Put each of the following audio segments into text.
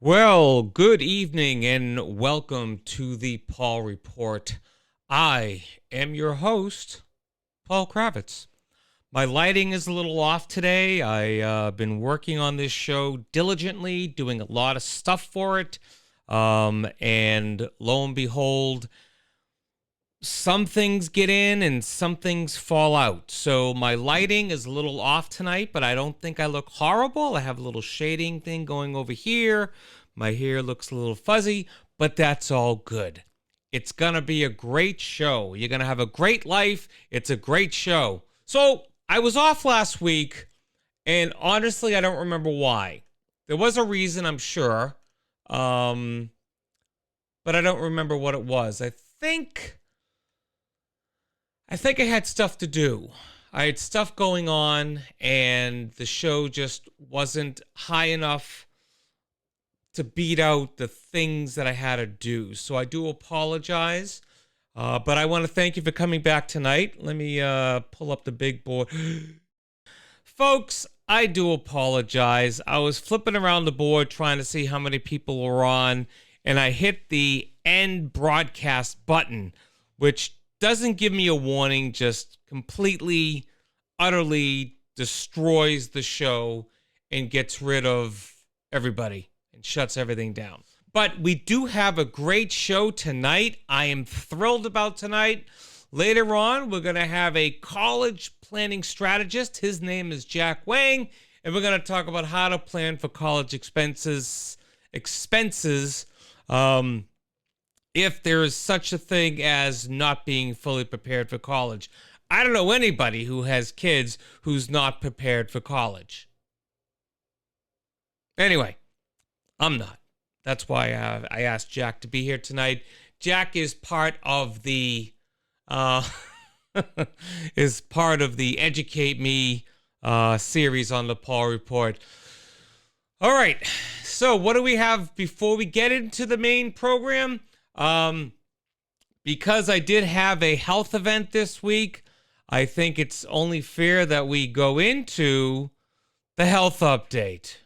Well, good evening and welcome to the Paul Report. I am your host, Paul Kravitz. My lighting is a little off today. I've been working on this show diligently, doing a lot of stuff for it. And lo and behold, some things get in and some things fall out. So my lighting is a little off tonight, but I don't think I look horrible. I have a little shading thing going over here. My hair looks a little fuzzy, but that's all good. It's going to be a great show. You're going to have a great life. It's a great show. So I was off last week, and honestly, I don't remember why. There was a reason, I'm sure, but I don't remember what it was. I think I had stuff to do. I had stuff going on, and the show just wasn't high enough to beat out the things that I had to do. So I do apologize. But I want to thank you for coming back tonight. Let me pull up the big board. Folks, I do apologize. I was flipping around the board trying to see how many people were on, and I hit the end broadcast button, which doesn't give me a warning, just completely, utterly destroys the show and gets rid of everybody and shuts everything down. But we do have a great show tonight. I am thrilled about tonight. Later on, we're going to have a college planning strategist. His name is Jack Wang, and we're going to talk about how to plan for college expenses, if there is such a thing as not being fully prepared for college. I don't know anybody who has kids who's not prepared for college. Anyway, I'm not. That's why I asked Jack to be here tonight. Jack is part of the Educate Me series on the Paul Report. All right. So what do we have before we get into the main program? Because I did have a health event this week, I think it's only fair that we go into the health update.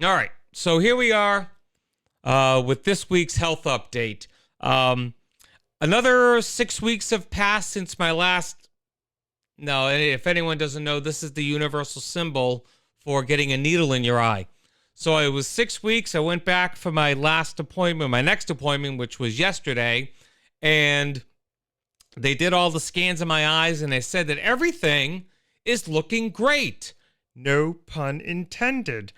All right, so here we are with this week's health update. Another 6 weeks have passed since my last. No, if anyone doesn't know, this is the universal symbol for getting a needle in your eye. So it was 6 weeks. I went back for my next appointment, which was yesterday, and they did all the scans of my eyes, and they said that everything is looking great. No pun intended.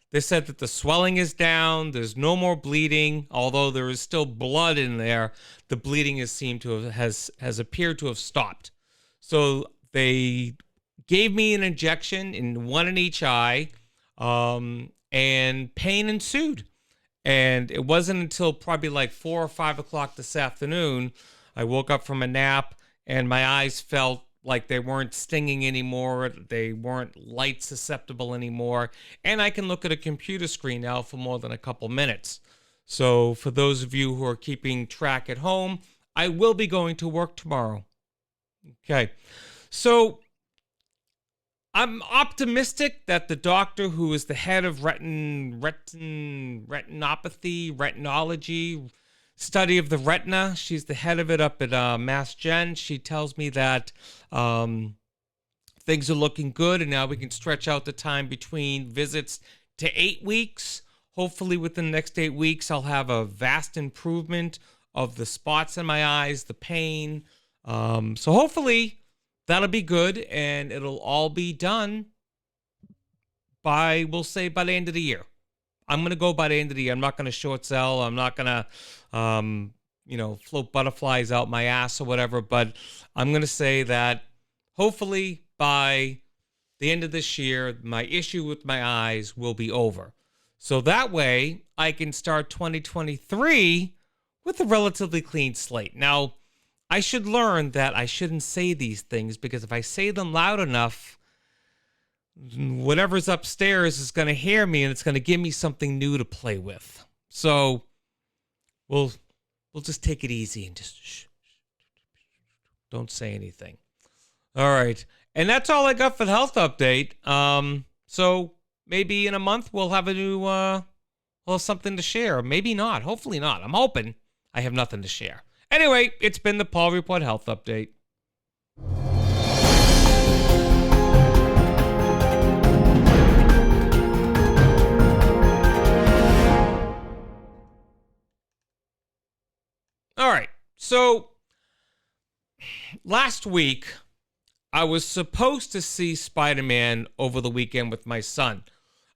They said that the swelling is down. There's no more bleeding, although there is still blood in there. The bleeding has appeared to have stopped. So they gave me an injection one in each eye, and pain ensued. And it wasn't until probably like 4 or 5 o'clock this afternoon, I woke up from a nap and my eyes felt like they weren't stinging anymore. They weren't light susceptible anymore. And I can look at a computer screen now for more than a couple minutes. So for those of you who are keeping track at home, I will be going to work tomorrow. Okay. So I'm optimistic that the doctor who is the head of retinology, study of the retina. She's the head of it up at Mass Gen. She tells me that things are looking good, and now we can stretch out the time between visits to 8 weeks. Hopefully within the next 8 weeks, I'll have a vast improvement of the spots in my eyes, the pain. So hopefully that'll be good, and it'll all be done we'll say by the end of the year. I'm going to go by the end of the year. I'm not going to short sell. I'm not going to, float butterflies out my ass or whatever. But I'm going to say that hopefully by the end of this year, my issue with my eyes will be over. So that way I can start 2023 with a relatively clean slate. Now, I should learn that I shouldn't say these things, because if I say them loud enough, whatever's upstairs is going to hear me, and it's going to give me something new to play with. So we'll we'll just take it easy and just don't say anything. All right. And that's all I got for the health update. So maybe in a month we'll have a new, we'll have something to share. Maybe not. Hopefully not. I'm hoping I have nothing to share. Anyway, it's been the Paul Report Health Update. All right. So last week, I was supposed to see Spider-Man over the weekend with my son.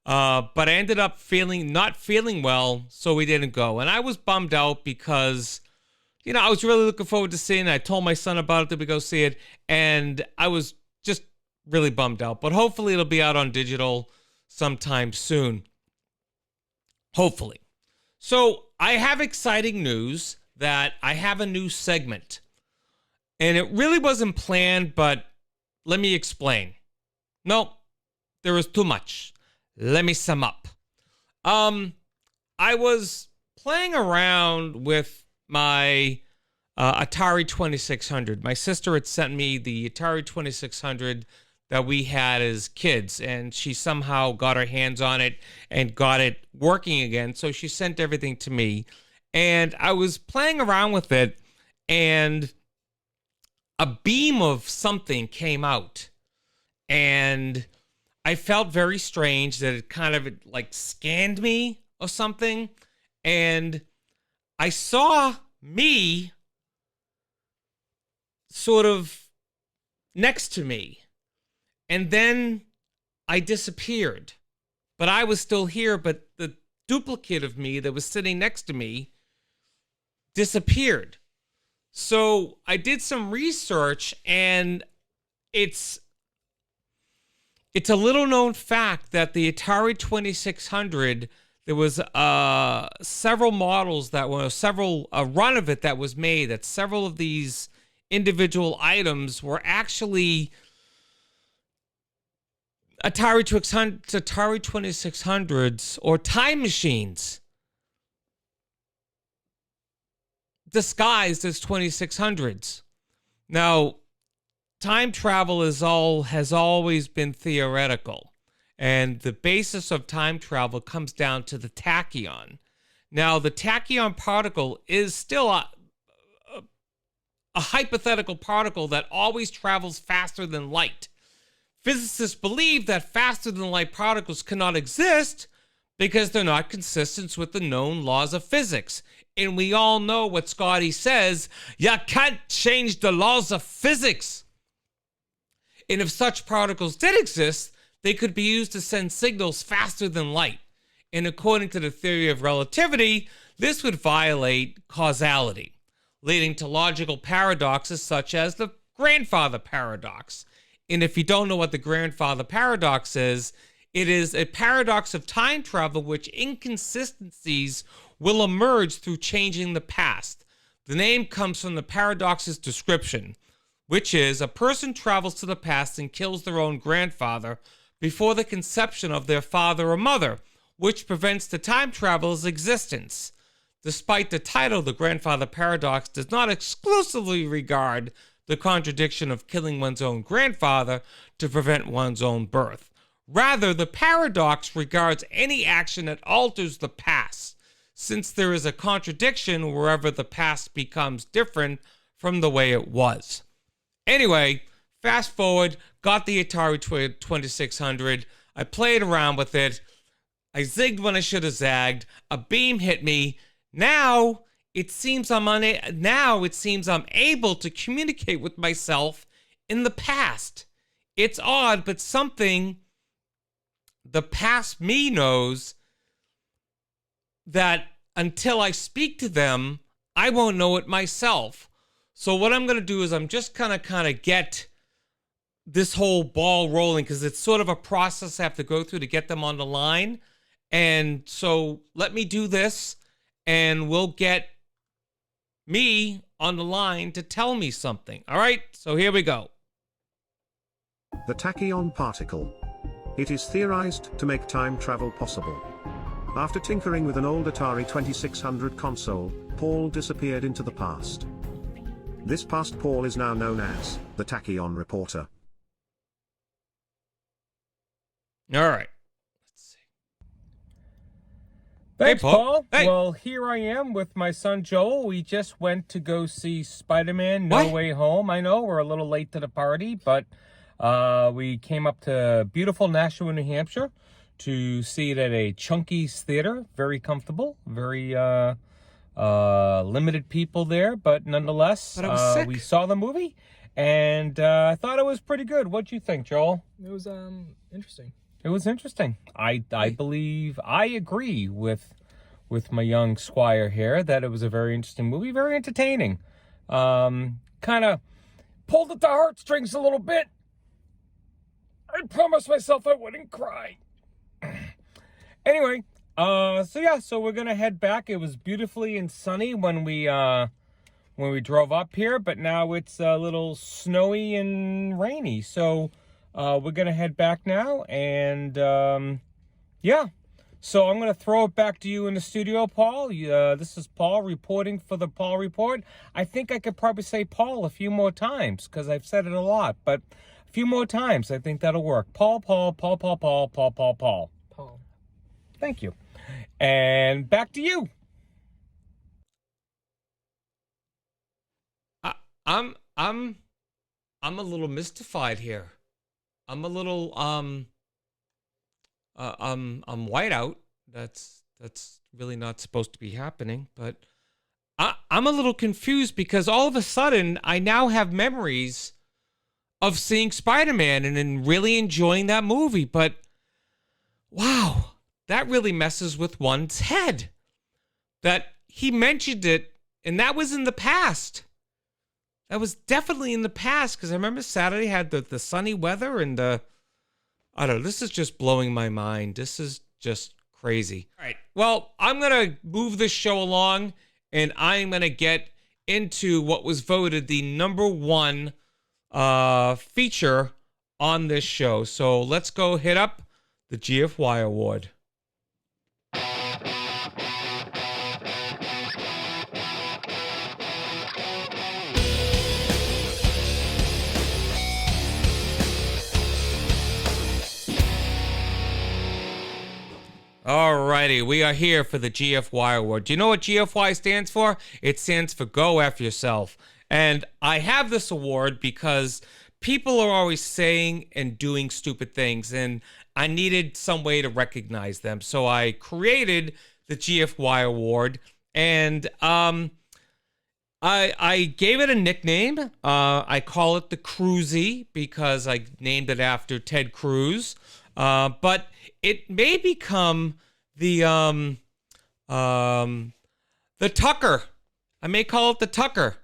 But I ended up not feeling well, so we didn't go. And I was bummed out because, I was really looking forward to seeing it. I told my son about it that we go see it, and I was just really bummed out. But hopefully it'll be out on digital sometime soon. Hopefully. So I have exciting news that I have a new segment. And it really wasn't planned, but let me explain. No, there was too much. Let me sum up. I was playing around with my Atari 2600. My sister had sent me the Atari 2600 that we had as kids, and she somehow got her hands on it and got it working again. So she sent everything to me, and I was playing around with it, and a beam of something came out, and I felt very strange that it kind of like scanned me or something, and I saw me sort of next to me, and then I disappeared, but I was still here, but the duplicate of me that was sitting next to me disappeared. So I did some research, and it's a little known fact that the Atari 2600, there was several models that were a run of it that was made, that several of these individual items were actually Atari 2600s or time machines disguised as 2600s. Now, time travel has always been theoretical, and the basis of time travel comes down to the tachyon. Now, the tachyon particle is still a hypothetical particle that always travels faster than light. Physicists believe that faster than light particles cannot exist because they're not consistent with the known laws of physics. And we all know what Scotty says, you can't change the laws of physics. And if such particles did exist, they could be used to send signals faster than light. And according to the theory of relativity, this would violate causality, leading to logical paradoxes such as the grandfather paradox. And if you don't know what the grandfather paradox is, it is a paradox of time travel which inconsistencies will emerge through changing the past. The name comes from the paradox's description, which is a person travels to the past and kills their own grandfather before the conception of their father or mother, which prevents the time traveler's existence. Despite the title, the grandfather paradox does not exclusively regard the contradiction of killing one's own grandfather to prevent one's own birth. Rather, the paradox regards any action that alters the past, since there is a contradiction wherever the past becomes different from the way it was. Anyway, fast forward, got the Atari 2600. I played around with it. I zigged when I should have zagged. A beam hit me. Now it seems I'm able to communicate with myself in the past. It's odd, but something the past me knows that until I speak to them, I won't know it myself. So what I'm going to do is I'm just kind of get this whole ball rolling, because it's sort of a process I have to go through to get them on the line. And so let me do this, and we'll get me on the line to tell me something. All right, so here we go. The tachyon particle. It is theorized to make time travel possible. After tinkering with an old Atari 2600 console, Paul disappeared into the past. This past Paul is now known as the Tachyon Reporter. All right. Let's see. Thanks, Hey, Paul. Paul. Hey. Well, here I am with my son Joel. We just went to go see Spider-Man No What? Way Home. I know we're a little late to the party, but we came up to beautiful Nashua, New Hampshire to see it at a Chunky's Theater. Very comfortable, very limited people there, but nonetheless, But I was sick. we saw the movie, and I thought it was pretty good. What'd you think, Joel? It was interesting. It was interesting. I believe I agree with my young squire here that it was a very interesting movie, very entertaining. Kind of pulled at the heartstrings a little bit. I promised myself I wouldn't cry. Anyway, so we're gonna head back. It was beautifully and sunny when we drove up here, but now it's a little snowy and rainy. So we're gonna head back now, and yeah. So I'm gonna throw it back to you in the studio, Paul. This is Paul reporting for the Paul Report. I think I could probably say Paul a few more times because I've said it a lot, but a few more times I think that'll work. Paul. Paul. Thank you. And back to you. I'm a little mystified here. I'm a little I'm white out. That's really not supposed to be happening, but I'm a little confused because all of a sudden I now have memories of seeing Spider-Man and then really enjoying that movie, but wow, that really messes with one's head. That he mentioned it, and that was in the past. That was definitely in the past, because I remember Saturday had the sunny weather and I don't know, this is just blowing my mind. This is just crazy. All right, well, I'm going to move this show along, and I'm going to get into what was voted the #1 feature on this show. So let's go hit up the GFY Award. Alrighty, we are here for the GFY Award. Do you know what GFY stands for? It stands for Go F Yourself. And I have this award because people are always saying and doing stupid things, and I needed some way to recognize them. So I created the GFY Award, and I gave it a nickname. I call it the Cruisy because I named it after Ted Cruz. But it may become the Tucker. I may call it the Tucker.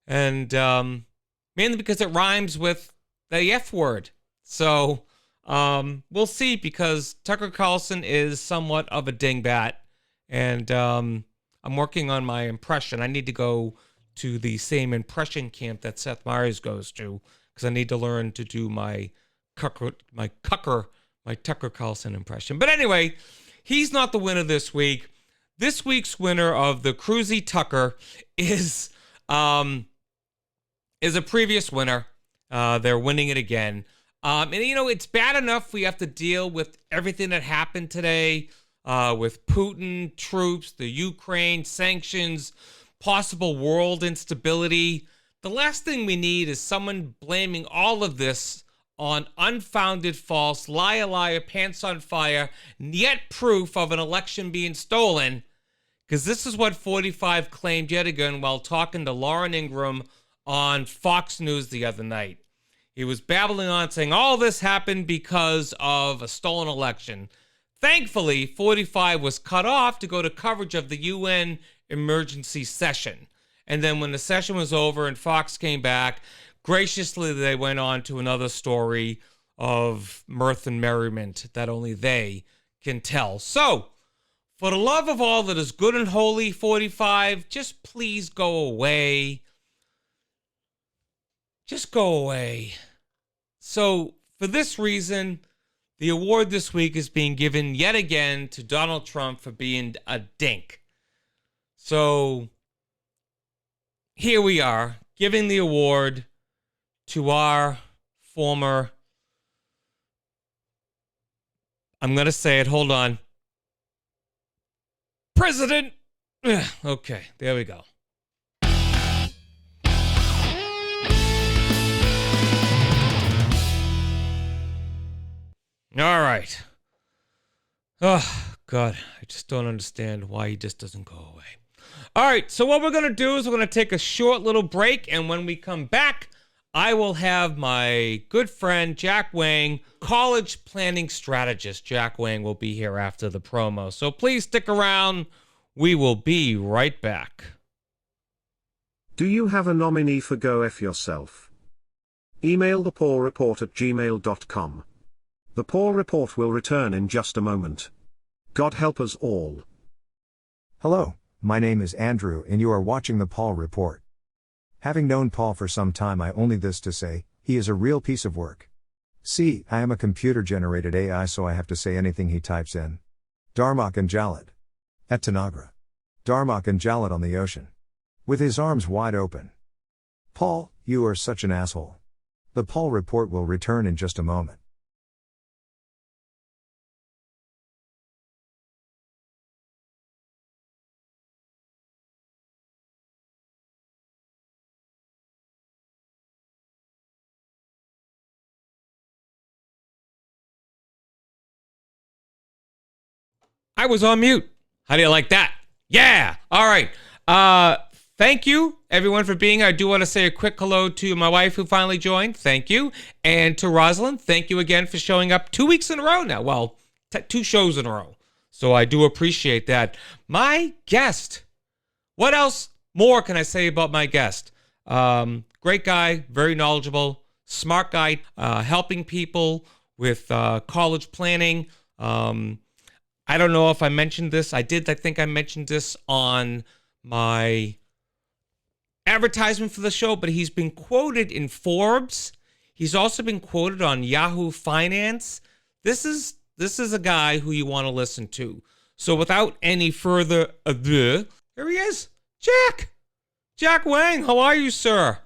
And mainly because it rhymes with the F word. So we'll see, because Tucker Carlson is somewhat of a dingbat. And I'm working on my impression. I need to go to the same impression camp that Seth Meyers goes to, because I need to learn to do my Tucker Carlson impression. But anyway, he's not the winner this week. This week's winner of the Cruisy Tucker is a previous winner. They're winning it again. And you know, it's bad enough we have to deal with everything that happened today, with Putin, troops, the Ukraine, sanctions, possible world instability. The last thing we need is someone blaming all of this on unfounded, false, liar, pants on fire, yet proof of an election being stolen. Because this is what 45 claimed yet again while talking to Lauren Ingram on Fox News the other night. He was babbling on, saying all this happened because of a stolen election. Thankfully, 45 was cut off to go to coverage of the UN emergency session. And then when the session was over and Fox came back, graciously they went on to another story of mirth and merriment that only they can tell. So, for the love of all that is good and holy, 45, just please go away. Just go away. So, for this reason, The award this week is being given yet again to Donald Trump for being a dink. So here we are, giving the award to our former, I'm going to say it, hold on, President. Okay, there we go. All right. Oh, God, I just don't understand why he just doesn't go away. All right, so what we're going to do is we're going to take a short little break, and when we come back, I will have my good friend Jack Wang, college planning strategist. Jack Wang will be here after the promo, so please stick around. We will be right back. Do you have a nominee for Go F Yourself? Email thepaullreport@gmail.com. The Paul Report will return in just a moment. God help us all. Hello, my name is Andrew and you are watching the Paul Report. Having known Paul for some time, I only this to say, he is a real piece of work. See, I am a computer-generated AI, so I have to say anything he types in. Darmok and Jalad. At Tanagra. Darmok and Jalad on the ocean. With his arms wide open. Paul, you are such an asshole. The Paul Report will return in just a moment. I was on mute. How do you like that? Yeah. All right. Thank you, everyone, for being here. I do want to say a quick hello to my wife who finally joined. Thank you. And to Rosalind, thank you again for showing up 2 weeks in a row now. Well, 2 shows in a row. So I do appreciate that. My guest. What else more can I say about my guest? Great guy, very knowledgeable, smart guy, helping people with college planning. I don't know if I mentioned this. I think I mentioned this on my advertisement for the show, but he's been quoted in Forbes. He's also been quoted on Yahoo Finance. This is a guy who you want to listen to. So without any further ado, here he is, Jack Wang. How are you, sir?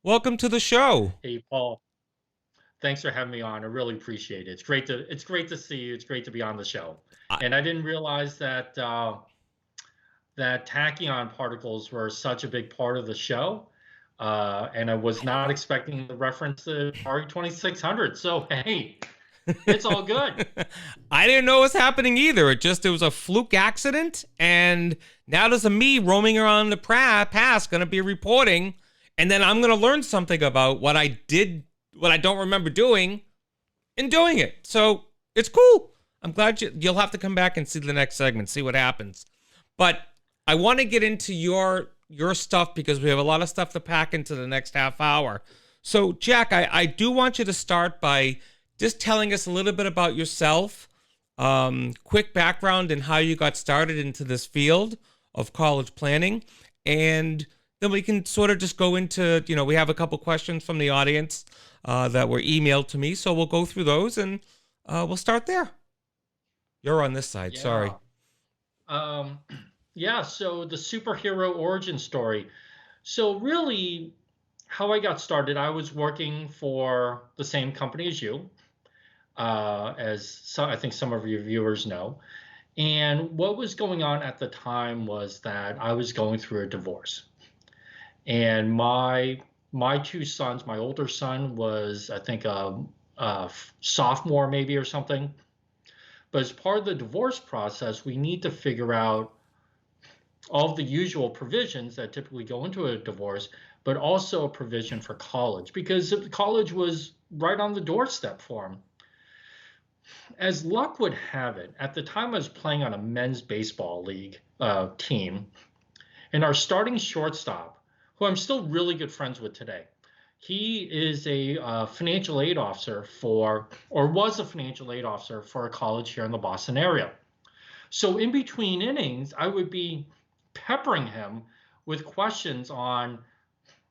Welcome to the show. Hey, Paul. Thanks for having me on. I really appreciate it. It's great to see you. It's great to be on the show. And I didn't realize that that tachyon particles were such a big part of the show. And I was not expecting the reference to Atari 2600. So hey, it's all good. I didn't know it was happening either. It was a fluke accident, and now there's a me roaming around the past going to be reporting, and then I'm going to learn something about what I did, what I don't remember doing, and doing it. So it's cool. I'm glad you'll have to come back and see the next segment, see what happens. But I want to get into your stuff because we have a lot of stuff to pack into the next half hour. So Jack, I do want you to start by just telling us a little bit about yourself, quick background and how you got started into this field of college planning. And then we can sort of just go into, we have a couple questions from the audience that were emailed to me. So we'll go through those and we'll start there. You're on this side. Yeah. Sorry. Yeah, so the superhero origin story. So really, how I got started, I was working for the same company as you, I think some of your viewers know. And what was going on at the time was that I was going through a divorce. And my 2 sons, my older son was, I think, a sophomore maybe or something. But as part of the divorce process, we need to figure out all of the usual provisions that typically go into a divorce, but also a provision for college, because college was right on the doorstep for him. As luck would have it, at the time I was playing on a men's baseball league team, and our starting shortstop, who I'm still really good friends with today, he is a financial aid officer was a financial aid officer for a college here in the Boston area. So in between innings, I would be peppering him with questions on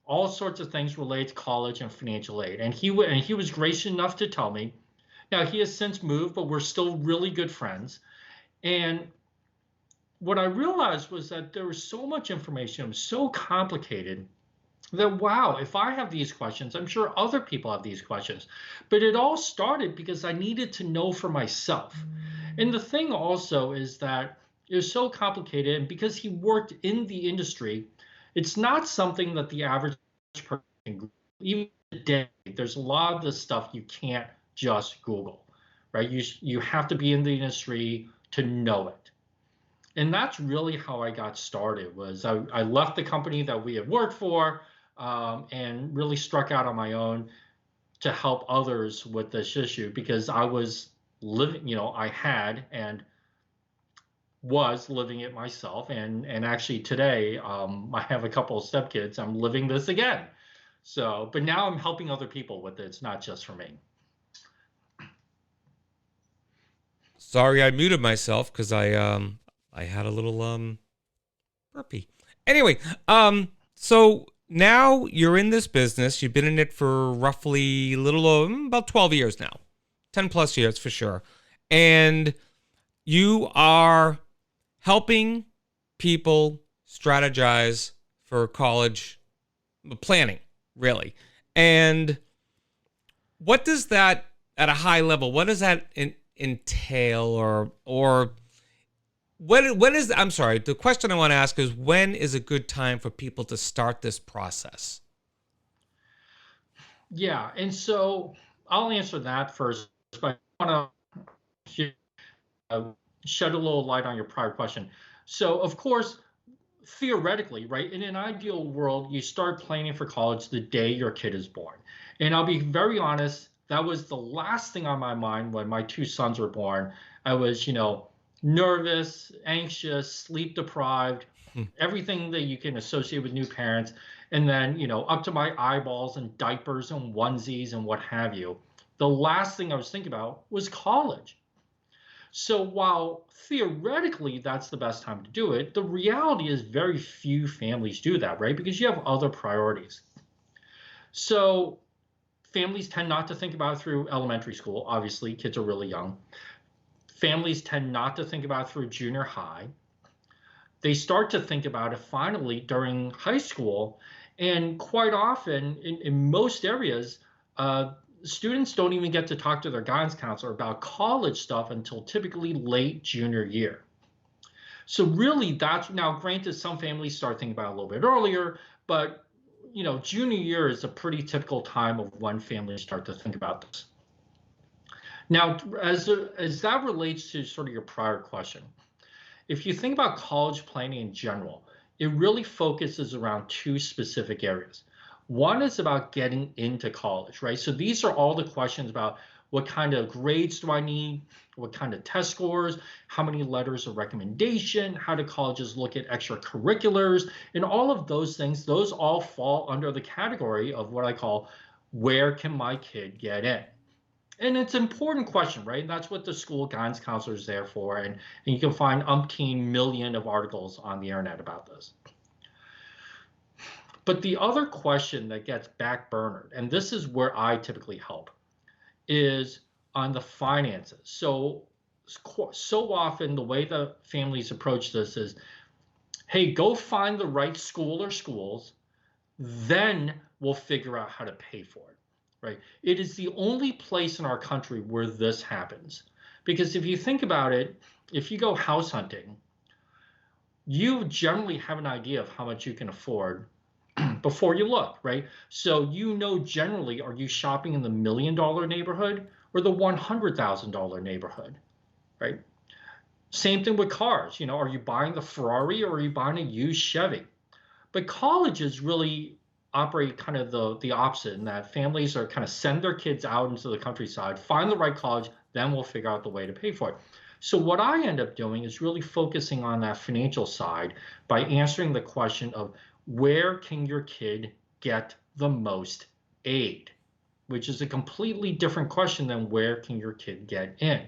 all sorts of things related to college and financial aid. And he was gracious enough to tell me, Now, he has since moved, but we're still really good friends. And what I realized was that there was so much information, it was so complicated that, wow, if I have these questions, I'm sure other people have these questions. But it all started because I needed to know for myself. And the thing also is that it was so complicated, and because he worked in the industry, it's not something that the average person can Google. Even today, there's a lot of this stuff you can't just Google, right? You have to be in the industry to know it. And that's really how I got started. Was I left the company that we had worked for, and really struck out on my own to help others with this issue, because I was living, I had and was living it myself. And actually today, I have a couple of stepkids. I'm living this again. So, but now I'm helping other people with it. It's not just for me. Sorry, I muted myself because I had a little burpee. Anyway, so now you're in this business. You've been in it for roughly a little about 12 years now, 10 plus years for sure, and you are helping people strategize for college planning, really. And what does that, at a high level, what does that entail, or when is, I'm sorry, the question I want to ask is, when is a good time for people to start this process? Yeah, and so I'll answer that first, but I want to shed a little light on your prior question. So, of course, theoretically, right, in an ideal world, you start planning for college the day your kid is born. And I'll be very honest, that was the last thing on my mind when my two sons were born. I was, nervous, anxious, sleep deprived, everything that you can associate with new parents. And then, up to my eyeballs in diapers and onesies and what have you. The last thing I was thinking about was college. So while theoretically that's the best time to do it, the reality is very few families do that, right? Because you have other priorities. So families tend not to think about it through elementary school. Obviously, kids are really young. Families tend not to think about it through junior high. They start to think about it finally during high school. And quite often, in most areas, students don't even get to talk to their guidance counselor about college stuff until typically late junior year. So really, that's, now granted, some families start thinking about it a little bit earlier, but junior year is a pretty typical time of when families start to think about this. Now, as that relates to sort of your prior question, if you think about college planning in general, it really focuses around two specific areas. One is about getting into college, right? So these are all the questions about what kind of grades do I need, what kind of test scores, how many letters of recommendation, how do colleges look at extracurriculars, and all of those things, those all fall under the category of what I call, where can my kid get in? And it's an important question, right? That's what the school guidance counselor is there for. And you can find umpteen million of articles on the internet about this. But the other question that gets backburnered, and this is where I typically help, is on the finances. So often the way the families approach this is, hey, go find the right school or schools, then we'll figure out how to pay for it. Right? It is the only place in our country where this happens. Because if you think about it, if you go house hunting, you generally have an idea of how much you can afford before you look, right? So generally, are you shopping in the $1 million neighborhood or the $100,000 neighborhood, right? Same thing with cars. Are you buying the Ferrari or are you buying a used Chevy? But colleges really operate kind of the opposite, in that families are kind of send their kids out into the countryside, find the right college, then we'll figure out the way to pay for it. So what I end up doing is really focusing on that financial side by answering the question of, where can your kid get the most aid? Which is a completely different question than where can your kid get in?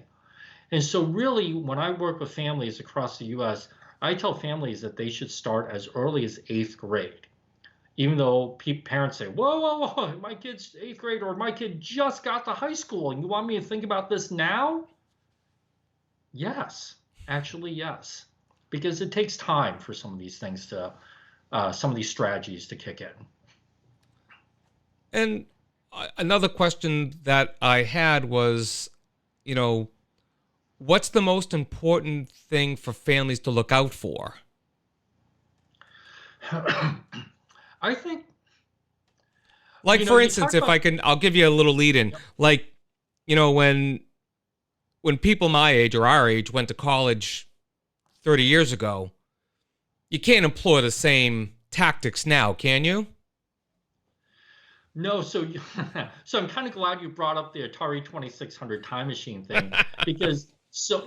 And so really, when I work with families across the US, I tell families that they should start as early as 8th grade. Even though parents say, whoa, whoa, whoa, my kid's 8th grade, or my kid just got to high school, and you want me to think about this now? Yes, actually, yes. Because it takes time for some of these things to, some of these strategies to kick in. And another question that I had was, you know, what's the most important thing for families to look out for? I think, Like, you know, for you instance, talk if about, I can, I'll give you a little lead in. yep. Like, when people my age or our age went to college 30 years ago, you can't employ the same tactics now, can you? No, so so I'm kind of glad you brought up the Atari 2600 time machine thing, because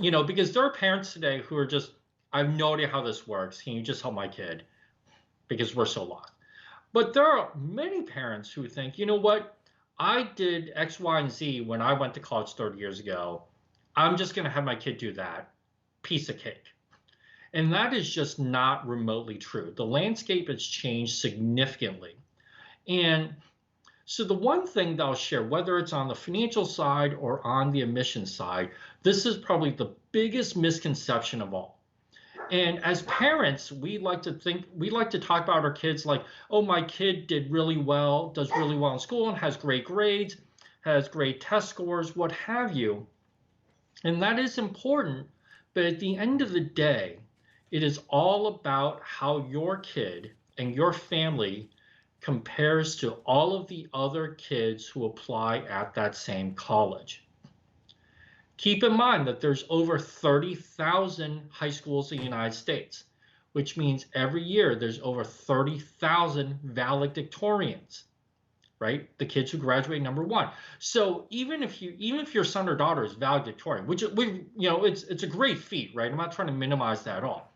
because there are parents today who are just, I have no idea how this works. Can you just help my kid? Because we're so lost. But there are many parents who think, you know what? I did X, Y, and Z when I went to college 30 years ago. I'm just going to have my kid do that. Piece of cake. And that is just not remotely true. The landscape has changed significantly. And so the one thing that I'll share, whether it's on the financial side or on the admission side, this is probably the biggest misconception of all. And as parents, we like to talk about our kids like, oh, my kid did really well, does really well in school and has great grades, has great test scores, what have you. And that is important. But at the end of the day, it is all about how your kid and your family compares to all of the other kids who apply at that same college. Keep in mind that there's over 30,000 high schools in the United States, which means every year there's over 30,000 valedictorians, right? The kids who graduate number one. So even if your son or daughter is valedictorian, which it's a great feat, right? I'm not trying to minimize that at all.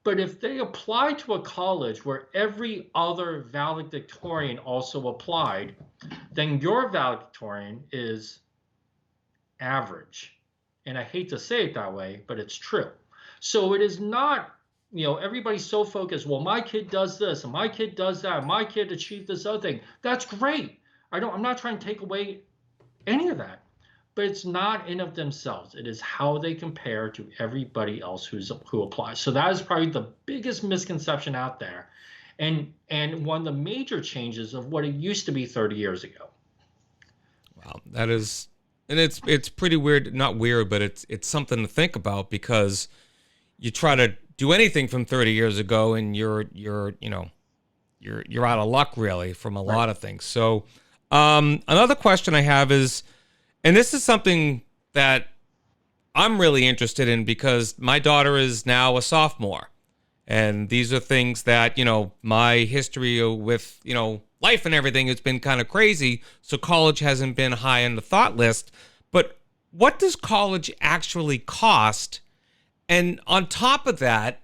But if they apply to a college where every other valedictorian also applied, then your valedictorian is average. And I hate to say it that way, but it's true. So it is not, everybody's so focused, well, my kid does this, and my kid does that, and my kid achieved this other thing. That's great. I'm not trying to take away any of that. But it's not in of themselves. It is how they compare to everybody else who applies. So that is probably the biggest misconception out there, and one of the major changes of what it used to be 30 years ago. Wow, that is, and it's pretty weird. Not weird, but it's something to think about, because you try to do anything from 30 years ago, and you're out of luck really from a lot of things. So another question I have is, and this is something that I'm really interested in because my daughter is now a sophomore. And these are things that, my history with, life and everything has been kind of crazy. So college hasn't been high on the thought list. But what does college actually cost? And on top of that,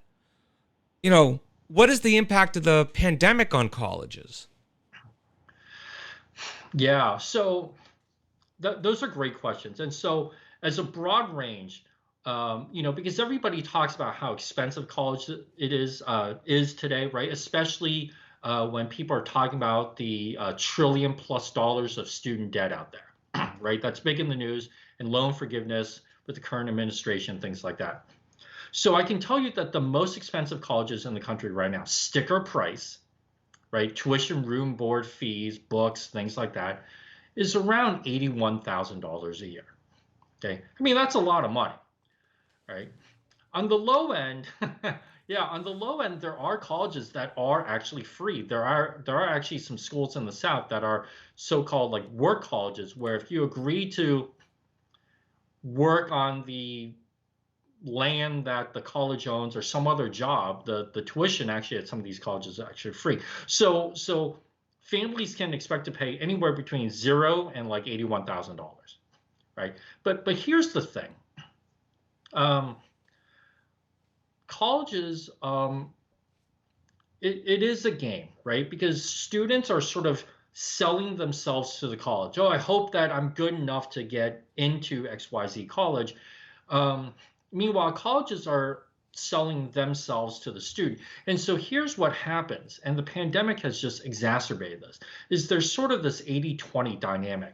what is the impact of the pandemic on colleges? Yeah, so those are great questions. And so as a broad range, because everybody talks about how expensive college it is today, right? Especially when people are talking about the $1 trillion+ of student debt out there, right? That's big in the news, and loan forgiveness with the current administration, things like that. So I can tell you that the most expensive colleges in the country right now, sticker price, right? Tuition, room, board, fees, books, things like that, is around $81,000 a year. Okay, I mean, that's a lot of money, right? On the low end, yeah, on the low end, there are colleges that are actually free. There are actually some schools in the South that are so-called like work colleges, where if you agree to work on the land that the college owns or some other job, the tuition actually at some of these colleges is actually free. So families can expect to pay anywhere between $0 and like $81,000, right? But here's the thing. Colleges, it is a game, right? Because students are sort of selling themselves to the college. Oh, I hope that I'm good enough to get into XYZ college. Meanwhile, colleges are selling themselves to the student. And so here's what happens, and the pandemic has just exacerbated this, is there's sort of this 80-20 dynamic,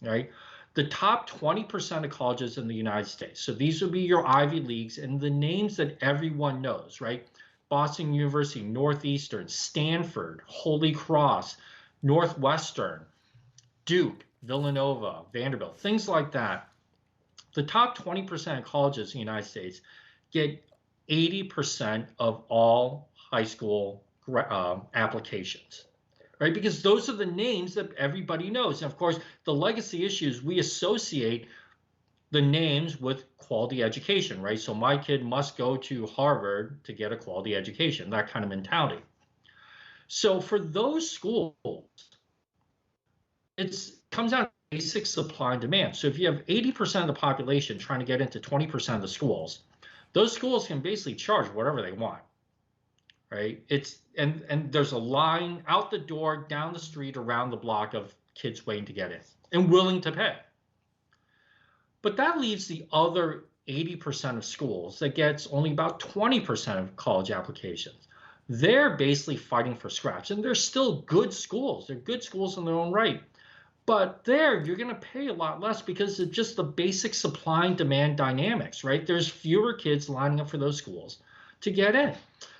right? The top 20% of colleges in the United States, so these would be your Ivy Leagues and the names that everyone knows, right? Boston University, Northeastern, Stanford, Holy Cross, Northwestern, Duke, Villanova, Vanderbilt, things like that. The top 20% of colleges in the United States get 80% of all high school applications, right? Because those are the names that everybody knows. And of course, the legacy issues, we associate the names with quality education, right? So my kid must go to Harvard to get a quality education, that kind of mentality. So for those schools, it comes down to basic supply and demand. So if you have 80% of the population trying to get into 20% of the schools, those schools can basically charge whatever they want, right? And there's a line out the door, down the street, around the block of kids waiting to get in and willing to pay. But that leaves the other 80% of schools that gets only about 20% of college applications. They're basically fighting for scraps, and they're still good schools. They're good schools in their own right. But there, you're going to pay a lot less because of just the basic supply and demand dynamics, right? There's fewer kids lining up for those schools to get in.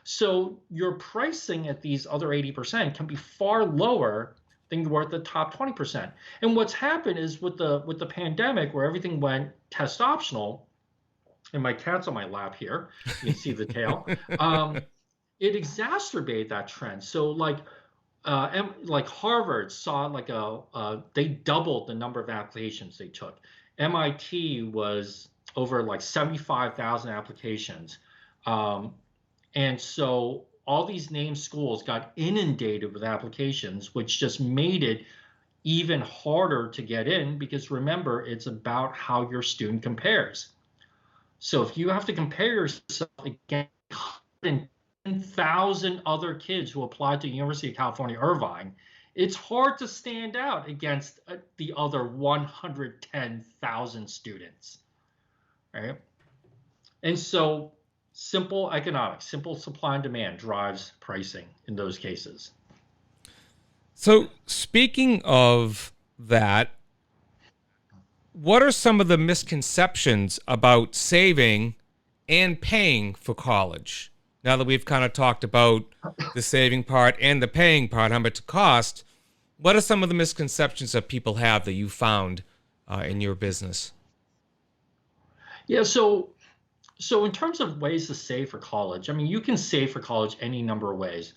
So your pricing at these other 80% can be far lower than you were at the top 20%. And what's happened is with the pandemic, where everything went test optional, and my cat's on my lap here, you can see the tail, it exacerbated that trend. So like Harvard saw they doubled the number of applications they took. MIT was over like 75,000 applications. And so all these named schools got inundated with applications, which just made it even harder to get in, because remember, it's about how your student compares. So if you have to compare yourself against 110,000 other kids who applied to University of California, Irvine, it's hard to stand out against the other 110,000 students, right? And so simple economics, simple supply and demand drives pricing in those cases. So speaking of that, what are some of the misconceptions about saving and paying for college? Now that we've kind of talked about the saving part and the paying part, how much it costs, what are some of the misconceptions that people have that you found in your business? Yeah, so in terms of ways to save for college, I mean, you can save for college any number of ways.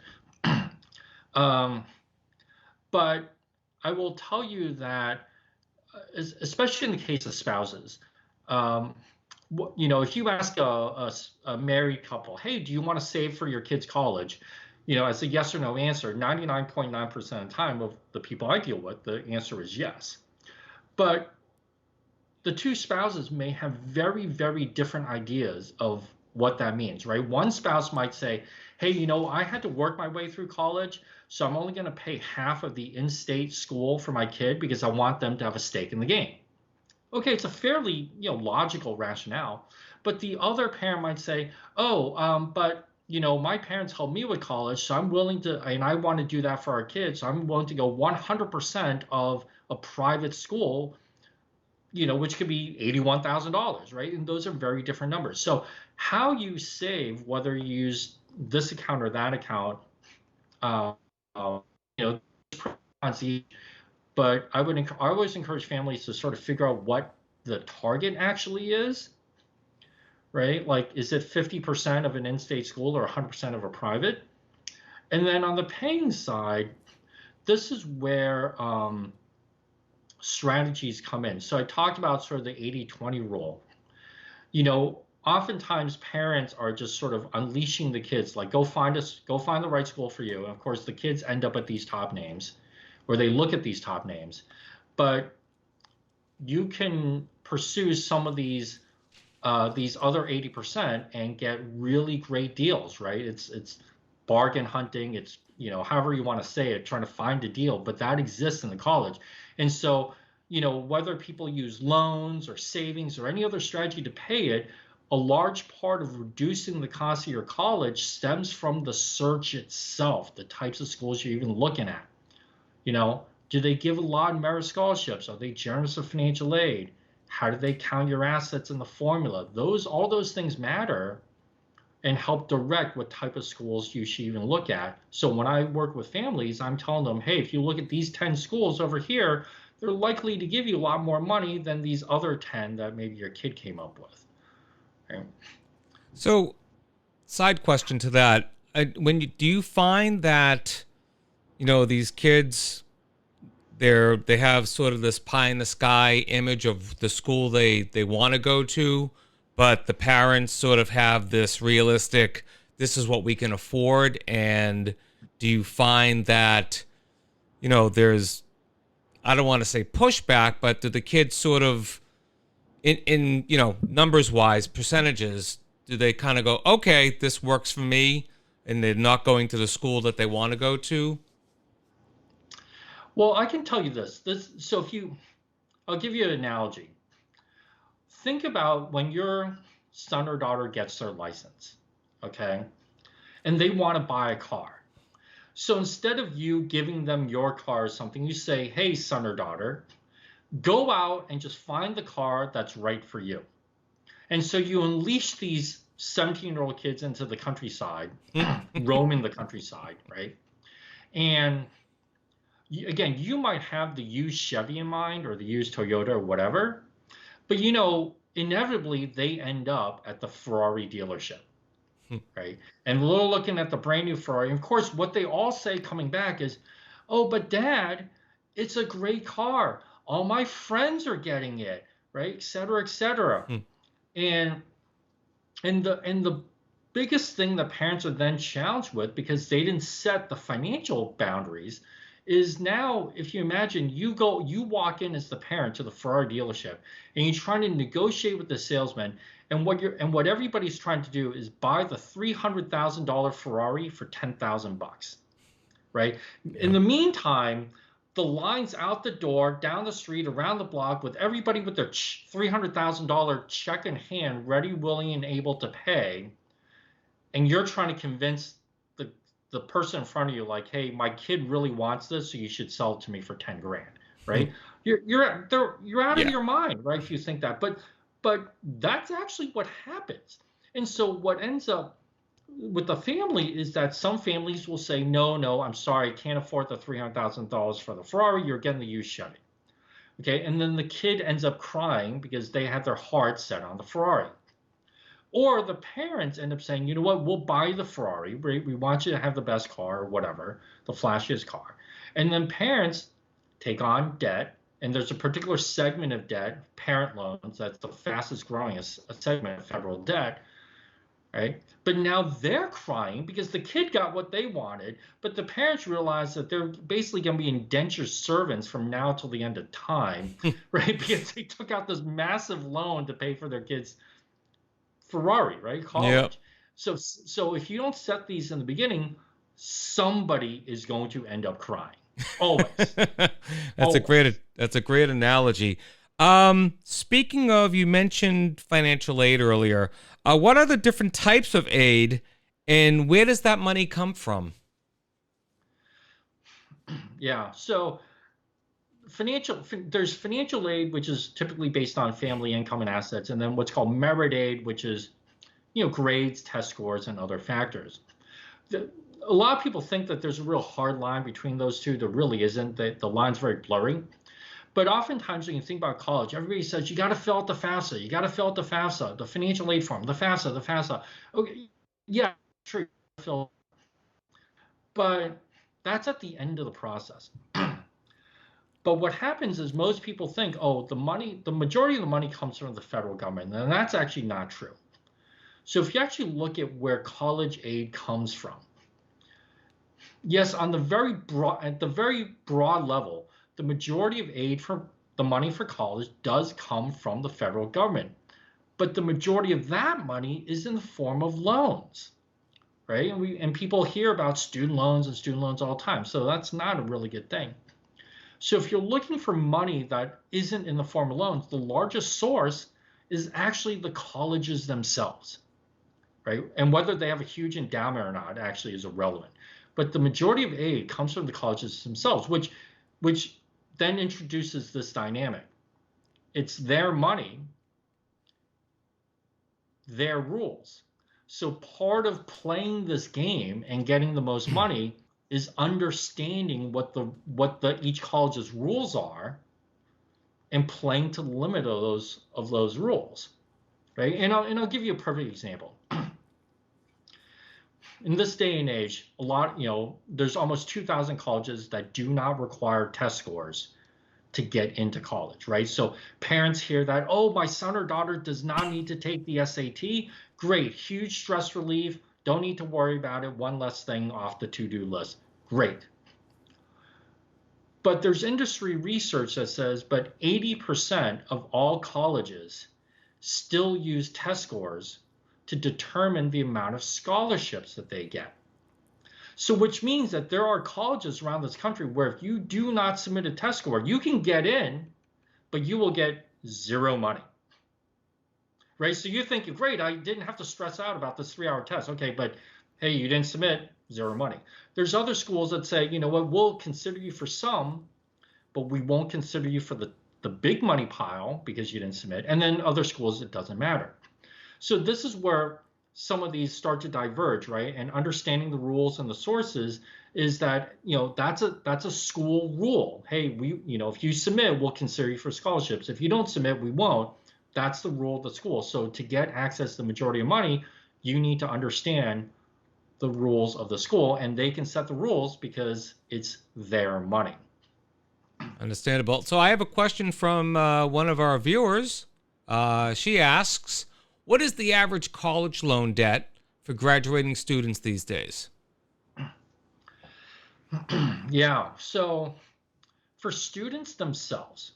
But I will tell you that, especially in the case of spouses, if you ask a married couple, hey, do you want to save for your kids' college? As a yes or no answer, 99.9% of the time of the people I deal with, the answer is yes. But the two spouses may have very, very different ideas of what that means, right? One spouse might say, hey, I had to work my way through college, so I'm only going to pay half of the in-state school for my kid because I want them to have a stake in the game. Okay, it's a fairly logical rationale. But the other parent might say, but my parents helped me with college, so I'm willing to, and I want to do that for our kids, so I'm willing to go 100% of a private school, which could be $81,000, right? And those are very different numbers. So how you save, whether you use this account or that account, but I always encourage families to sort of figure out what the target actually is, right? Like, is it 50% of an in-state school or 100% of a private? And then on the paying side, this is where strategies come in. So I talked about sort of the 80-20 rule. Oftentimes parents are just sort of unleashing the kids, like go find the right school for you. And of course, the kids end up at these top names, or they look at these top names. But you can pursue some of these other 80% and get really great deals, right? It's bargain hunting. It's however you want to say it, trying to find a deal, but that exists in the college. And so whether people use loans or savings or any other strategy to pay it, a large part of reducing the cost of your college stems from the search itself, the types of schools you're even looking at. You know, do they give a lot of merit scholarships? Are they generous with financial aid? How do they count your assets in the formula? All those things matter and help direct what type of schools you should even look at. So when I work with families, I'm telling them, hey, if you look at these 10 schools over here, they're likely to give you a lot more money than these other 10 that maybe your kid came up with. Right? So, side question to that: do you find that these kids they have sort of this pie in the sky image of the school they want to go to, but the parents sort of have this realistic, this is what we can afford? And do you find that there's, I don't want to say pushback, but do the kids sort of in numbers wise, percentages, do they kind of go, okay, this works for me, and they're not going to the school that they want to go to? Well, I can tell you this. So I'll give you an analogy. Think about when your son or daughter gets their license, okay? And they want to buy a car. So instead of you giving them your car or something, you say, hey, son or daughter, go out and just find the car that's right for you. And so you unleash these 17-year-old kids into the countryside, roaming the countryside, right? And again, you might have the used Chevy in mind or the used Toyota or whatever, but inevitably they end up at the Ferrari dealership, right? And we're looking at the brand new Ferrari. And of course, what they all say coming back is, oh, but Dad, it's a great car. All my friends are getting it, right? Et cetera, et cetera. And the biggest thing that parents are then challenged with, because they didn't set the financial boundaries, is now, if you imagine, you walk in as the parent to the Ferrari dealership, and you're trying to negotiate with the salesman, and what everybody's trying to do is buy the $300,000 Ferrari for $10,000, right? In the meantime, the lines out the door, down the street, around the block, with everybody with their $300,000 check in hand, ready, willing, and able to pay, and you're trying to convince the person in front of you, like, hey, my kid really wants this, so you should sell it to me for 10 grand, right? You're out of your mind, right? If you think that, but that's actually what happens. And so what ends up with the family is that some families will say, no, I'm sorry, I can't afford the $300,000 for the Ferrari. You're getting the used Chevy, okay? And then the kid ends up crying because they had their heart set on the Ferrari. Or the parents end up saying, you know what, we'll buy the Ferrari. We want you to have the best car or whatever, the flashiest car. And then parents take on debt. And there's a particular segment of debt, parent loans, that's the fastest growing a segment of federal debt, right? But now they're crying because the kid got what they wanted, but the parents realize that they're basically going to be indentured servants from now till the end of time, right? Because they took out this massive loan to pay for their kids' Ferrari, right? College. Yep. So if you don't set these in the beginning, somebody is going to end up crying. Always. That's a great analogy. Speaking of, you mentioned financial aid earlier. What are the different types of aid, and where does that money come from? Yeah. So there's financial aid, which is typically based on family income and assets, and then what's called merit aid, which is, grades, test scores, and other factors. A lot of people think that there's a real hard line between those two. There really isn't. The line's very blurry. But oftentimes when you think about college, everybody says, you got to fill out the FAFSA. You got to fill out the FAFSA, the financial aid form, the FAFSA. Okay, yeah, sure, fill. But that's at the end of the process. But what happens is most people think, oh, the majority of the money comes from the federal government, and that's actually not true. So if you actually look at where college aid comes from, yes, at the very broad level, the majority of aid for the money for college does come from the federal government, but the majority of that money is in the form of loans, right? And people hear about student loans all the time, so that's not a really good thing. So if you're looking for money that isn't in the form of loans, the largest source is actually the colleges themselves, right? And whether they have a huge endowment or not actually is irrelevant. But the majority of aid comes from the colleges themselves, which then introduces this dynamic. It's their money, their rules. So part of playing this game and getting the most money is understanding what each college's rules are and playing to the limit of those rules, right? And I'll give you a perfect example. In this day and age, there's almost 2,000 colleges that do not require test scores to get into college, right? So parents hear that, oh, my son or daughter does not need to take the SAT. Great, huge stress relief. Don't need to worry about it. One less thing off the to-do list. Great. But there's industry research that says, but 80% of all colleges still use test scores to determine the amount of scholarships that they get. So which means that there are colleges around this country where if you do not submit a test score, you can get in, but you will get zero money, right? So you think, great, I didn't have to stress out about this 3-hour test. Okay, but hey, you didn't submit, zero money. There's other schools that say, you know what, we'll consider you for some, but we won't consider you for the big money pile because you didn't submit. And then other schools, it doesn't matter. So this is where some of these start to diverge, right? And understanding the rules and the sources is that, that's a school rule. Hey, if you submit, we'll consider you for scholarships. If you don't submit, we won't. That's the rule of the school. So to get access to the majority of money, you need to understand the rules of the school, and they can set the rules because it's their money. Understandable. So I have a question from one of our viewers. She asks, what is the average college loan debt for graduating students these days? Yeah, so for students themselves,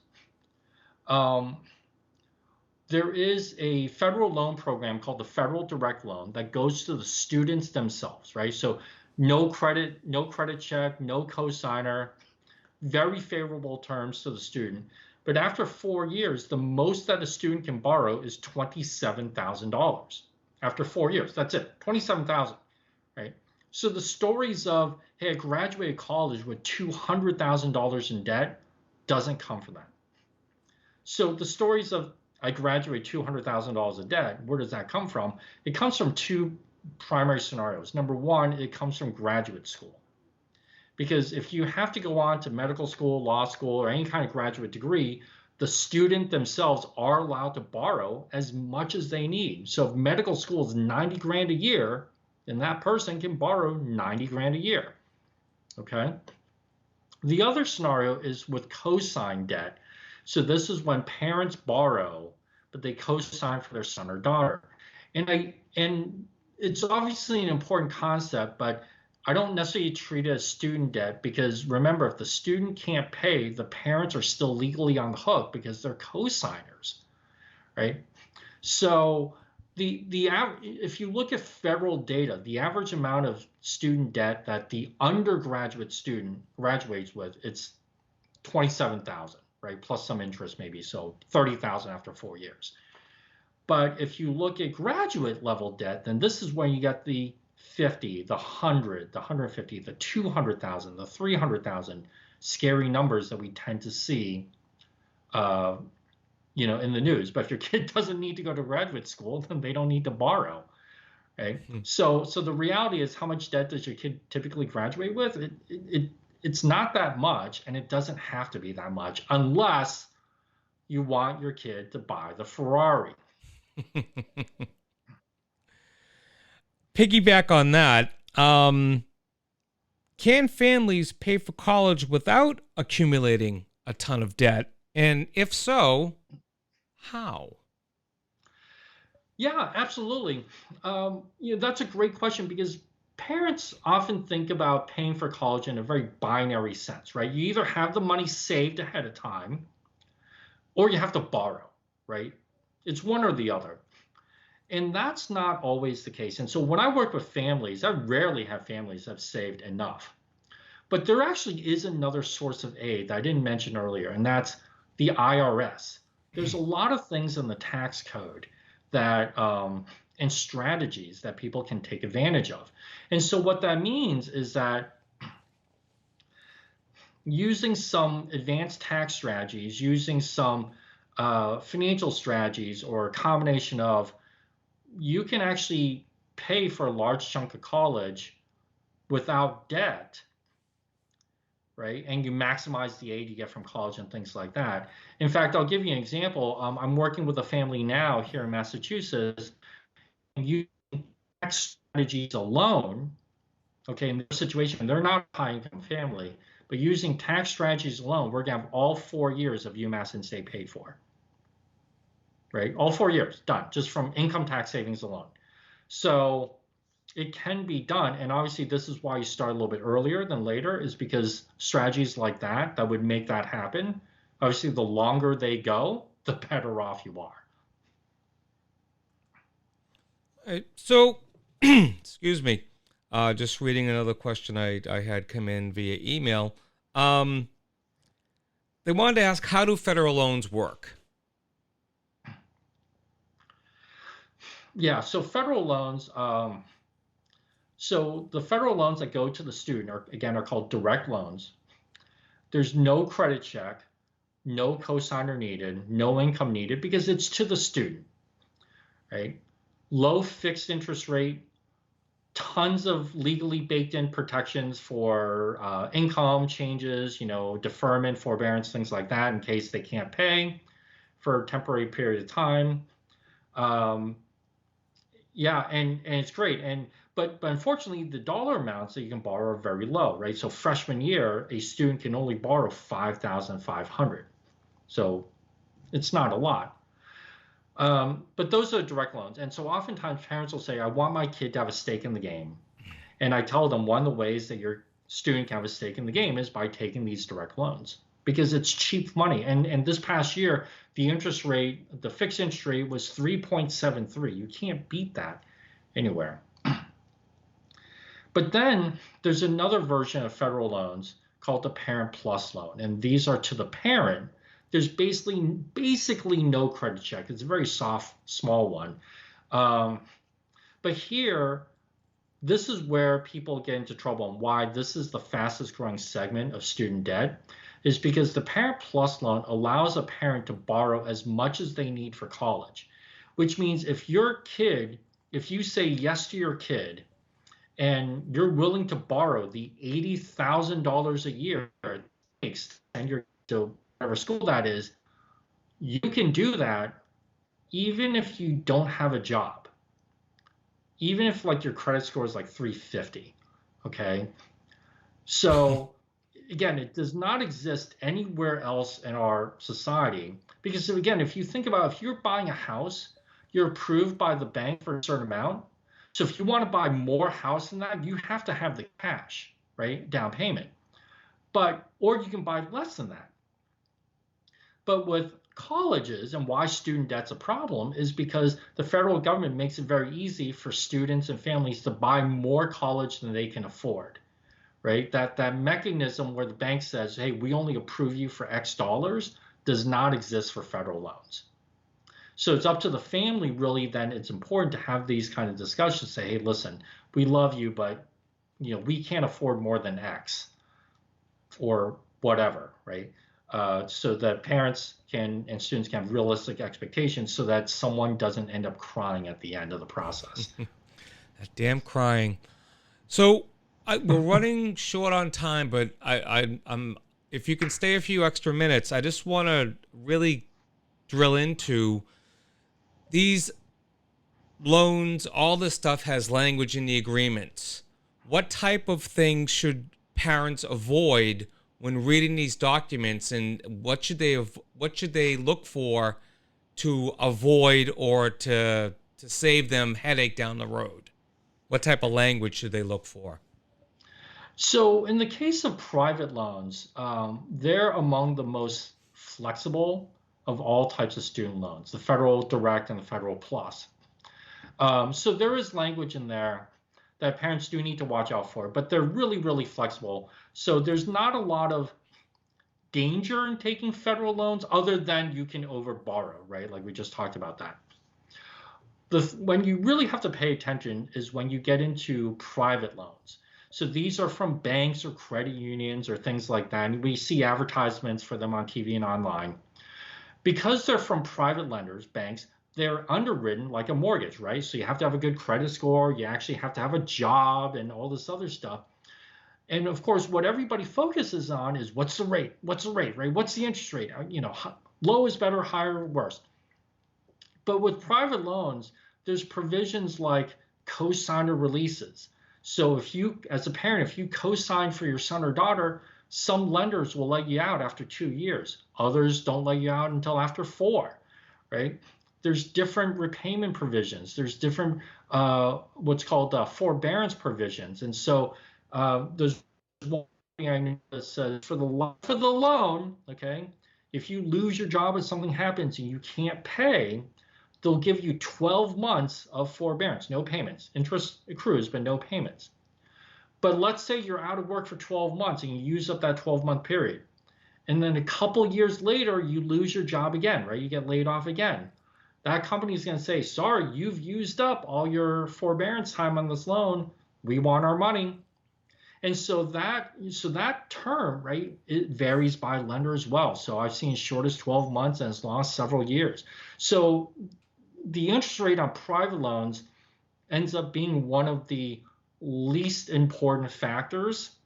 there is a federal loan program called the Federal Direct Loan that goes to the students themselves, right? So no credit check, no cosigner, very favorable terms to the student. But after 4 years, the most that a student can borrow is $27,000. After 4 years, that's it, $27,000, right? So the stories of, hey, I graduated college with $200,000 in debt doesn't come from that. So the stories of, I graduated $200,000 in debt, where does that come from? It comes from two primary scenarios. Number one, it comes from graduate school. Because if you have to go on to medical school, law school, or any kind of graduate degree, the student themselves are allowed to borrow as much as they need. So if medical school is 90 grand a year, then that person can borrow 90 grand a year, okay? The other scenario is with cosign debt. So this is when parents borrow, but they cosign for their son or daughter. And it's obviously an important concept, but I don't necessarily treat it as student debt because remember, if the student can't pay, the parents are still legally on the hook because they're co-signers, right? So if you look at federal data, the average amount of student debt that the undergraduate student graduates with, it's $27,000, right? Plus some interest maybe, so $30,000 after 4 years. But if you look at graduate level debt, then this is when you get the 50, the 100, the 150, the 200,000, the 300,000 scary numbers that we tend to see, in the news. But if your kid doesn't need to go to graduate school, then they don't need to borrow, right? Mm-hmm. So the reality is, how much debt does your kid typically graduate with? It's not that much, and it doesn't have to be that much unless you want your kid to buy the Ferrari. Piggyback on that, can families pay for college without accumulating a ton of debt? And if so, how? Yeah, absolutely. That's a great question because parents often think about paying for college in a very binary sense, right? You either have the money saved ahead of time or you have to borrow, right? It's one or the other. And that's not always the case. And so when I work with families, I rarely have families that have saved enough. But there actually is another source of aid that I didn't mention earlier, and that's the IRS, There's a lot of things in the tax code that and strategies that people can take advantage of. And so what that means is that using some advanced tax strategies, using some financial strategies, or a combination of, you can actually pay for a large chunk of college without debt, right? And you maximize the aid you get from college and things like that. In fact, I'll give you an example. I'm working with a family now here in Massachusetts, and using tax strategies alone, okay, in their situation, they're not a high-income family, but using tax strategies alone, we're going to have all 4 years of UMass in-state paid for, right? All 4 years, done, just from income tax savings alone. So it can be done. And obviously, this is why you start a little bit earlier than later, is because strategies like that would make that happen, obviously, the longer they go, the better off you are. All right, so, excuse me. Just reading another question I had come in via email. They wanted to ask, how do federal loans work? Yeah, so federal loans, so the federal loans that go to the student are called direct loans. There's no credit check, no cosigner needed, no income needed, because it's to the student, right? Low fixed interest rate, tons of legally baked in protections for income changes, deferment, forbearance, things like that, in case they can't pay for a temporary period of time. Yeah, and it's great. But unfortunately, the dollar amounts that you can borrow are very low, right? So freshman year, a student can only borrow $5,500. So it's not a lot. But those are direct loans. And so oftentimes parents will say, I want my kid to have a stake in the game. And I tell them, one of the ways that your student can have a stake in the game is by taking these direct loans, because it's cheap money. And this past year, the interest rate, the fixed interest rate, was 3.73. You can't beat that anywhere. But then there's another version of federal loans called the Parent Plus loan, and these are to the parent. There's basically no credit check. It's a very soft, small one. But here, this is where people get into trouble, and why this is the fastest growing segment of student debt, is because the Parent Plus loan allows a parent to borrow as much as they need for college, which means if you say yes to your kid, and you're willing to borrow the $80,000 a year it takes, and you're to whatever school that is, you can do that even if you don't have a job, even if like your credit score is like 350. Okay, so again, it does not exist anywhere else in our society, because again, if you think about, if you're buying a house, you're approved by the bank for a certain amount. So if you want to buy more house than that, you have to have the cash, right? Down payment. Or you can buy less than that. But with colleges, and why student debt's a problem, is because the federal government makes it very easy for students and families to buy more college than they can afford, right? That mechanism where the bank says, hey, we only approve you for X dollars, does not exist for federal loans. So it's up to the family, really, then it's important to have these kind of discussions, say, hey, listen, we love you, but we can't afford more than X or whatever, right? So that parents and students can have realistic expectations, so that someone doesn't end up crying at the end of the process. That damn crying. So we're running short on time, but I'm if you can stay a few extra minutes, I just want to really drill into these loans. All this stuff has language in the agreements. What type of things should parents avoid when reading these documents, and what should they look for to avoid or to save them headache down the road? What type of language should they look for? So in the case of private loans, they're among the most flexible of all types of student loans, the federal direct and the federal plus. So there is language in there that parents do need to watch out for, but they're really, really flexible. So there's not a lot of danger in taking federal loans other than you can overborrow, right? Like we just talked about that. When you really have to pay attention is when you get into private loans. So these are from banks or credit unions or things like that. And we see advertisements for them on TV and online. Because they're from private lenders, banks, they're underwritten like a mortgage, right? So you have to have a good credit score. You actually have to have a job and all this other stuff. And of course, what everybody focuses on is what's the rate? What's the rate, right? What's the interest rate? Low is better, higher, worse. But with private loans, there's provisions like co-signer releases. So if you, as a parent, if you co-sign for your son or daughter, some lenders will let you out after 2 years. Others don't let you out until after 4, right? There's different repayment provisions. There's different what's called forbearance provisions. And so there's one thing I know that says for the loan, okay, if you lose your job and something happens and you can't pay, they'll give you 12 months of forbearance, no payments. Interest accrues, but no payments. But let's say you're out of work for 12 months and you use up that 12-month period. And then a couple years later, you lose your job again, right? You get laid off again. That company is going to say, sorry, you've used up all your forbearance time on this loan. We want our money. And so that term, right, it varies by lender as well. So I've seen as short as 12 months and as long as several years. So the interest rate on private loans ends up being one of the least important factors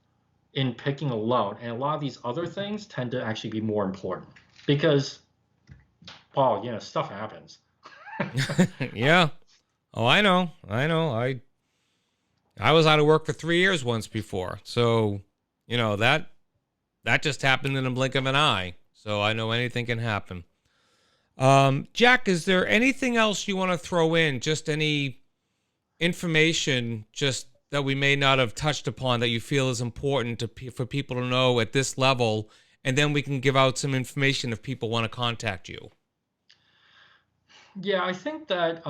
in picking a loan. And a lot of these other things tend to actually be more important because, Paul, stuff happens. Yeah. Oh, I know. I was out of work for 3 years once before. So, that just happened in a blink of an eye. So I know anything can happen. Jack, is there anything else you want to throw in? Just any information just that we may not have touched upon that you feel is important for people to know at this level? And then we can give out some information if people want to contact you. Yeah, I think that,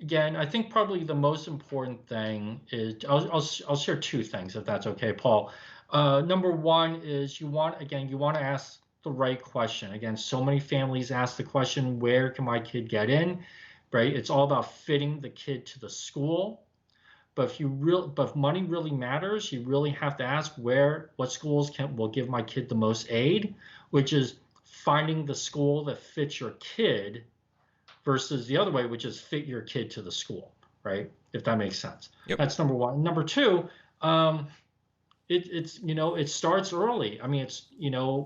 again, I think probably the most important thing is, I'll share 2 things if that's okay, Paul. Number one is you want to ask the right question. Again, so many families ask the question, where can my kid get in, right? It's all about fitting the kid to the school. But if money really matters, you really have to ask what schools will give my kid the most aid, which is finding the school that fits your kid versus the other way, which is fit your kid to the school, right? If that makes sense. Yep. That's number one. Number two, it starts early. I mean,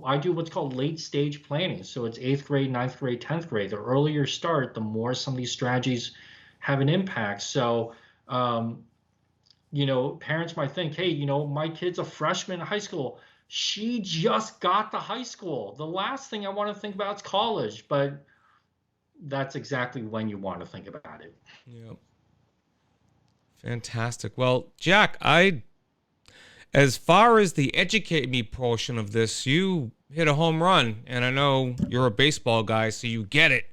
I do what's called late stage planning. So it's 8th grade, 9th grade, 10th grade. The earlier you start, the more some of these strategies have an impact. So, parents might think, hey, my kid's a freshman in high school. She just got to high school. The last thing I want to think about is college, but that's exactly when you want to think about it. Yep. Fantastic. Well, Jack, as far as the educate me portion of this, you hit a home run, and I know you're a baseball guy, so you get it.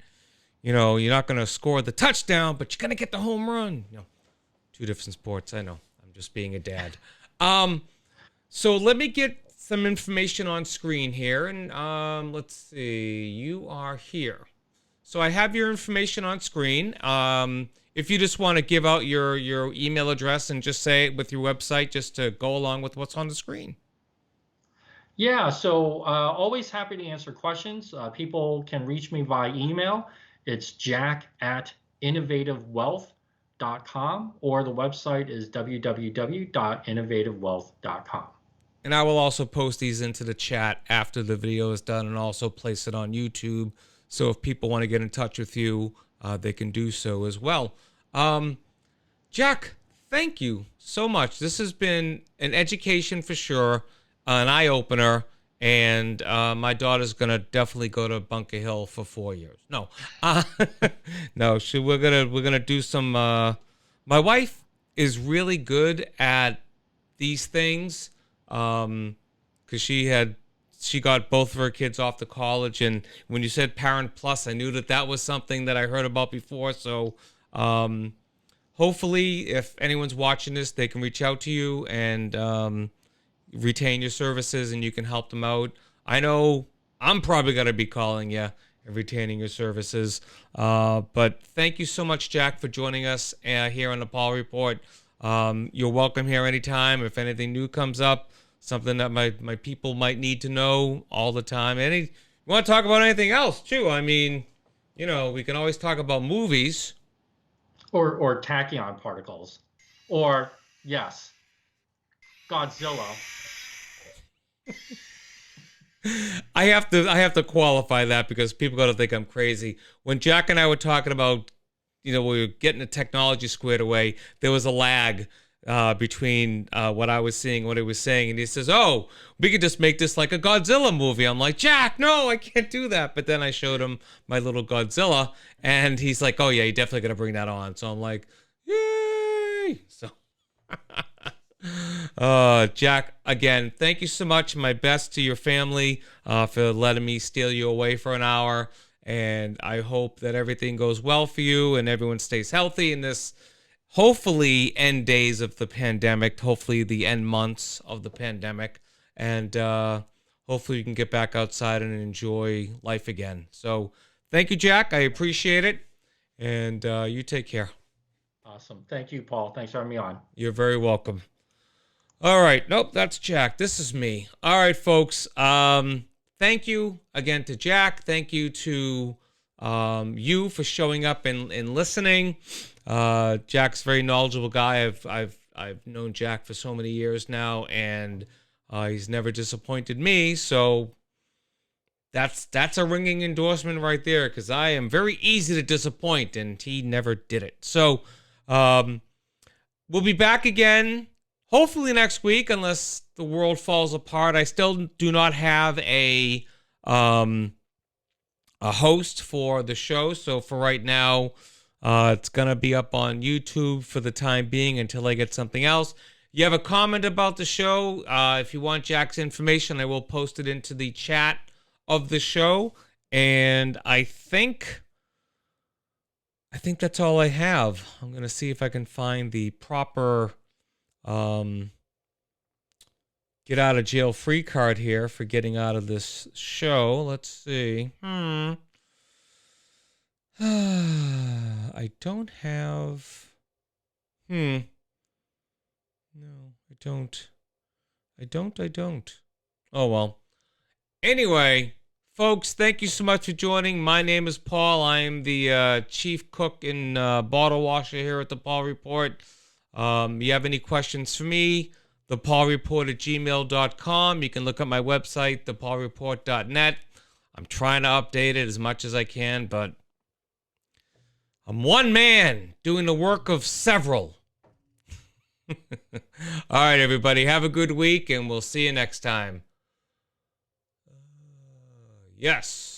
You're not going to score the touchdown, but you're going to get the home run. 2 different sports. I know. I'm just being a dad. So let me get some information on screen here, and let's see. You are here. So I have your information on screen. If you just want to give out your email address and just say it with your website just to go along with what's on the screen. Yeah, so always happy to answer questions. People can reach me via email. It's jack@innovativewealth.com, or the website is www.innovativewealth.com. And I will also post these into the chat after the video is done and also place it on YouTube. So if people want to get in touch with you, they can do so as well. Jack, thank you so much. This has been an education for sure, an eye-opener, and my daughter's going to definitely go to Bunker Hill for 4 years. No. No, we're gonna do some... my wife is really good at these things because she got both of her kids off to college, and when you said Parent Plus, I knew that was something that I heard about before. So hopefully, if anyone's watching this, they can reach out to you, and retain your services and you can help them out. I know I'm probably going to be calling you and retaining your services. But thank you so much, Jack, for joining us here on the Paul Report. You're welcome here anytime. If anything new comes up, something that my people might need to know all the time. You want to talk about anything else, too? I mean, we can always talk about movies. Or tachyon particles. Or, yes, Godzilla. I have to qualify that because people got to think I'm crazy. When Jack and I were talking about, we were getting the technology squared away, there was a lag between what I was seeing and what he was saying. And he says, oh, we could just make this like a Godzilla movie. I'm like, Jack, no, I can't do that. But then I showed him my little Godzilla, and he's like, oh, yeah, you're definitely going to bring that on. So I'm like, yay! So, Jack, again, thank you so much. My best to your family for letting me steal you away for an hour. And I hope that everything goes well for you and everyone stays healthy in this hopefully end days of the pandemic, hopefully the end months of the pandemic, and hopefully you can get back outside and enjoy life again. So thank you, Jack. I appreciate it, and you take care. Awesome. Thank you, Paul. Thanks for having me on. You're very welcome. All right. Nope, that's Jack. This is me. All right, folks. Thank you again to Jack. Thank you to you for showing up and listening. Jack's a very knowledgeable guy. I've known Jack for so many years now, and he's never disappointed me. So that's a ringing endorsement right there, because I am very easy to disappoint, and he never did it. So we'll be back again, hopefully next week, unless the world falls apart. I still do not have a host for the show, so for right now, it's going to be up on YouTube for the time being until I get something else. You have a comment about the show, if you want Jack's information, I will post it into the chat of the show. And I think that's all I have. I'm going to see if I can find the proper get out of jail free card here for getting out of this show. Let's see. I don't have. No, I don't. I don't. Oh, well. Anyway, folks, thank you so much for joining. My name is Paul. I am the chief cook and bottle washer here at the Paul Report. You have any questions for me? thepaulreport@gmail.com. You can look up my website, thepaulreport.net. I'm trying to update it as much as I can, but I'm one man doing the work of several. All right, everybody. Have a good week, and we'll see you next time. Yes.